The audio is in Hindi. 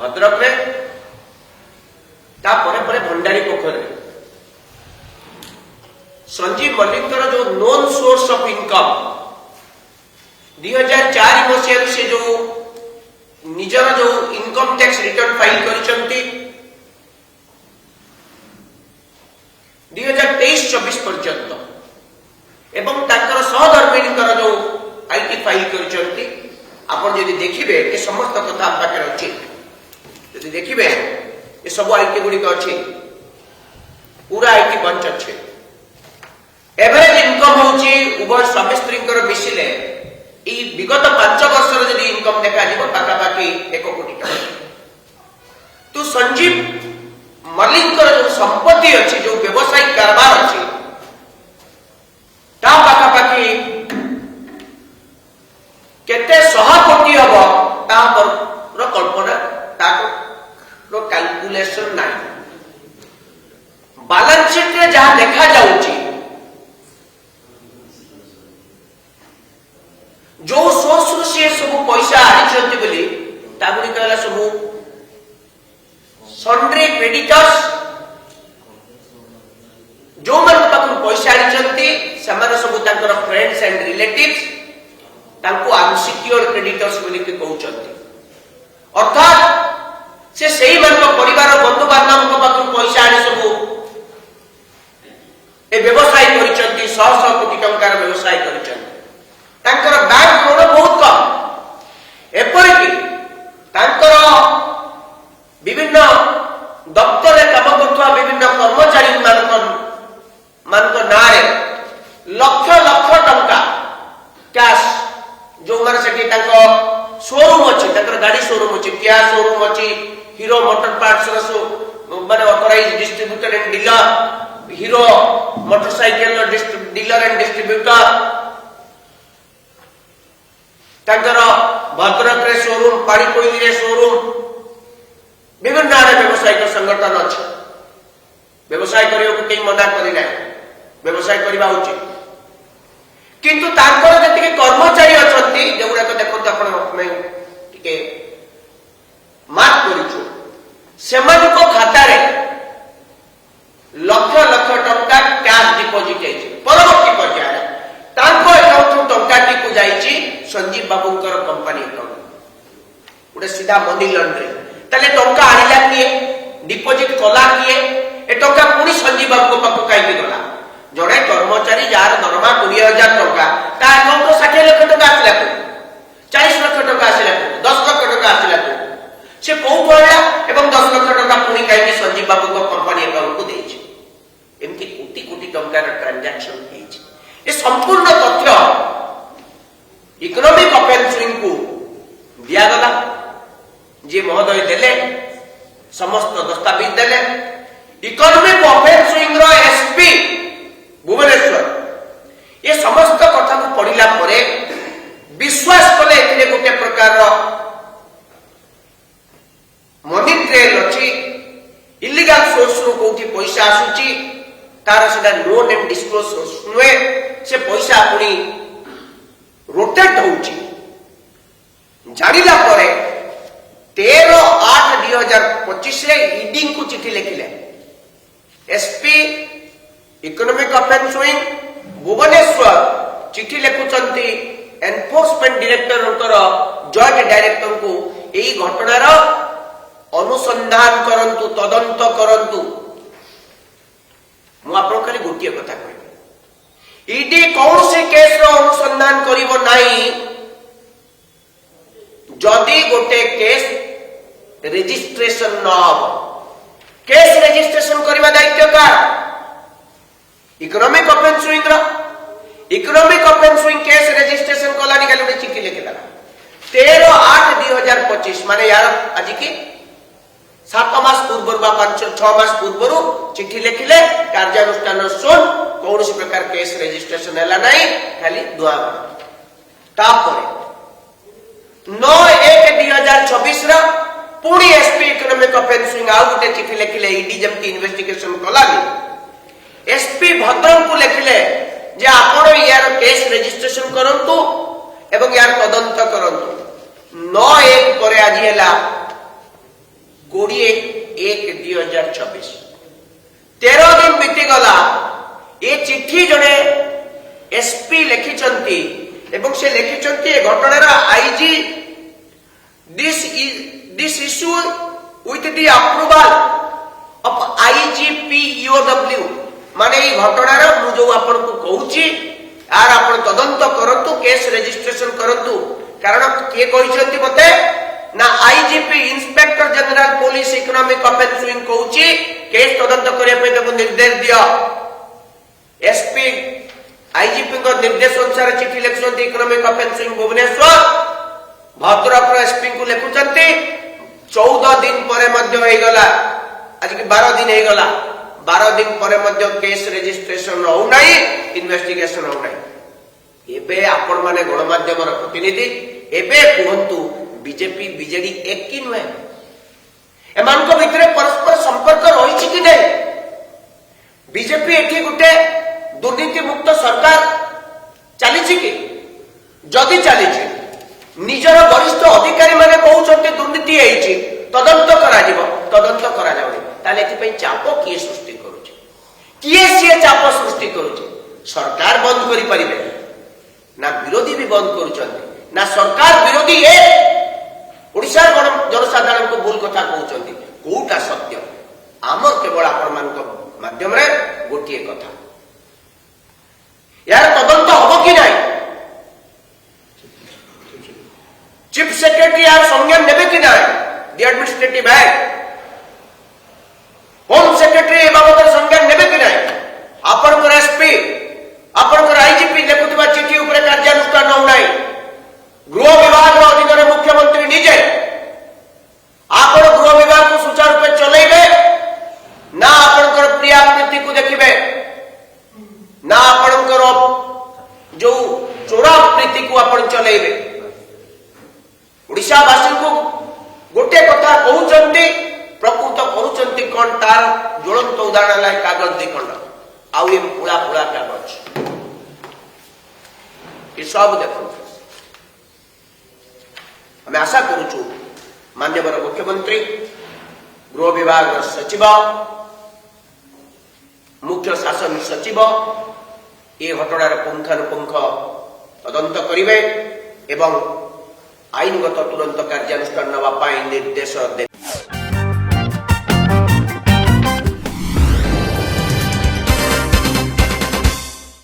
भद्रक रे भंडारी पोखर संजीव मल्लिकर जो नोन सोर्स ऑफ इनकम 2004 मसीह से जो निजर जो इनकम टैक्स रिटर्न फाइल करिसंती 2023-24 पर्यंत एवं ताकर सहधर्मिणीकर जो आईटी फाइल करिसंती आपण यदि देखिबे ए समस्त कथा पाकर अछि यदि देखिबे ए सब आईटी गुडी का अछि पूरा आईटी बंच अछि एवरेज इनकम होची उभय स्वामी स्त्रीकर मिसिले ई विगत 5 वर्षर यदि इनकम देखा जिवो पाका पाकी 1 कोटी टका तो संजीव मल्लिकर जो संपत्ति अछि जो व्यवसायिक कारोबार अछि ता पाका पाकी केते 100 कोटी हबो ता पर कल्पना ता रो कैलकुलेशन नाही बैलेंस शीट रे जहां देखा जाउची जो सोर्स से सब पैसा आनिछंती बोली ताबुनी कहला सब सन्ड्री क्रेडिटर्स जो मन पाखु पैसा आनिछंती समान सब ताकर फ्रेंड्स एंड रिलेटिव्स तांको अनसिक्योर्ड क्रेडिटर्स बोली के कहउछंती अर्थात से सही मन को परिवार बंधु बांधव को पाखु पैसा आनि सब ए व्यवसाय करिछंती 100 कोटी टंकार व्यवसाय करिछंती तांकर बैंक ऋण बहुत कम एपरिक तांकर विभिन्न दफ्तर काम करथुवा विभिन्न कर्मचारी मान नारे लक्ष लक्ष टंका कैश जो माने सेठी तांको शोरूम अछि तांकर गाड़ी शोरूम अछि किया शोरूम अछि हीरो मोटर पार्ट्स रसो माने authorised distributor and dealer hero motorcycle dealer and distributor तांकर भद्रक रे शोरूम पाड़ीकोइली रे शोरूम विभिन्न आड़े व्यवसायिक संगठन अछि व्यवसाय करियो को केई मना करि नै व्यवसाय करिबा उचित किंतु तांकर जति के कर्मचारी अछंती जेउडा को देखो आपण मैं टिके मार्क करिछु सेमान को खाता रे लक्ष लक्ष टंका कैश डिपॉजिट है परवर्ती पर्याय तांको अकाउंट टंका टी जाइछि संजीव बाबूकर कंपनी अकाउंट उडे सीधा मनी लॉन्ड्री तले टंका आनिला किए डिपॉजिट कला किए ए टंका पुनी संजीव बाबू को पाको काई गला जड़े कर्मचारी जार दरमा 20000 टंका ता अकाउंट 60 लाख टंका आसिला 40 लाख टंका आसिला 10 लाख टंका आसिला से को पळा एवं 10 लाख टंका पुनी काई संजीव बाबू को कंपनी अकाउंट को देछि एमती कोटी कोटी टंका ट्रांजैक्शन हेछि ए संपूर्ण तथ्य इकोनॉमिक ऑफेंसिंग को दिया गला जे महोदय देले समस्त दस्तावेज देले इकोनॉमिक ऑफेंसिंग रो एसपी भुवनेश्वर ये समस्त कथा को पढ़िला परे विश्वास कले एथिले गोटे प्रकार रो मनी ट्रेल अछि इलीगल सोर्स रो कोठी पैसा आसुची तार सेटा नोन एंड डिस्क्लोज सोर्स नुए से पैसा पुनी रोटेट होउची जानिला परे 13/8/2025 रे ईडी को चिट्ठी लिखिले एसपी इकोनॉमिक ऑफेंसिंग भुवनेश्वर चिट्ठी लिखुचंती एनफोर्समेंट डायरेक्टर जॉइंट डायरेक्टर को एई घटनार अनुसंधान करंतु तदंत करंतु मु आपन खाली गोटिए कथा कहबी ईडी कौन से केस रो अनुसंधान करिवो नाही जदि गोटे केस रजिस्ट्रेशन न हो केस रजिस्ट्रेशन करबा दायित्व का इकोनॉमिक ऑफेंसिंग केस रजिस्ट्रेशन कला निकाली गोटे चिट्ठी लिखिला 13/8/2025 माने यार आज की 7 मास पूर्व बा 5-6 मास पूर्व चिट्ठी लिखिले कार्यानुष्ठान सुन कौन सी प्रकार केस रजिस्ट्रेशन हैला नहीं खाली दुआ तापर 9/1/2026 रा पुणी एसपी इकोनॉमिक ऑफेंसिंग आउ गोटे चिट्ठी लिखिले ईडी जब इन्वेस्टिगेशन कलानी एसपी भद्रक को लिखिले जे आपण यार केस रजिस्ट्रेशन करंतु एवं यार तदंत करंतु 9/1 परे आज हैला 20/1/2024 13 दिन बीतीगला ये चिट्ठी जड़े एसपी लिखिंट एवं से लिखिंट ए घटनार IG this issue with the approval of IGP EOW माने ये घटनार मु जो आपन को कहूची यार आपन तदंत करंतु केस रजिस्ट्रेशन करंतु कारण के कहिसंती मते ना IGP inspector general police economic offence wing कहूची केस तदंत करिया पे तब निर्देश दियो एसपी आईजीपी को निर्देश अनुसार चिट्ठी लिखुचंती economic offence wing Bhubaneswar Bhadrak SP को लिखुचंती 14 दिन परे मध्य होई गला आज की 12 दिन होई गला 12 दिन परे मध्य केस रजिस्ट्रेशन हो नाही इन्वेस्टिगेशन हो नाही एबे आपण माने गणमाध्यम प्रतिनिधि एबे कहंतु बीजेपी बीजेडी एक कि नुहे एमान को भितरे परस्पर संपर्क रही कि नहीं बीजेपी एठी गुटे दुर्नीति मुक्त सरकार चली कि जदि चली निजर वरिष्ठ अधिकारी माने कहउछन्ते दुर्नीति हेछि तदंत करा जिवो तदंत करा जाउनी ताले एथि पई चाप किए सृष्टि करूछि किए से चाप सृष्टि करूछि सरकार बंद करि परिबे ना विरोधी भी बंद करूछन्ते ना सरकार विरोधी ए ओडिशा जनसाधारण को भूल कथा कहउछन्ते कोटा सत्य आमर केवल आपण मान माध्यम रे गोटिए कथा यार तदंत हबो कि नाही चीफ सेक्रेटरी यार संज्ञान नेबे कि नाही the administrative act home secretary A बाबत संज्ञान नेबे कि नाही आपण को एसपी आपण को आईजीपी लेखुवा चिठी ऊपर कार्यानुष्ठान हो नाही गृह विभाग अधीन रे मुख्यमंत्री निजे आपण गृह विभाग को सुचारू रूप चलेबे ना आपण को प्रिया प्रीति को देखिबे ना आपण को जो चोरा प्रीति को आपण चलेबे ओडिशा वासी को गोटे कथा कहउचंती प्रकृत करूचंती कोन तार ज्वलंत उदाहरण लाई कागज दे खंड आउ ये पुला पुला कागज ये सब देखो हमें आशा करूचु माननीय मुख्यमंत्री गृह विभाग सचिव मुख्य शासन सचिव ये घटनार पुंखानुपुंख तदंत करिवे एवं आईनगत तुरंत कार्यानुष्ठान नवा निर्देश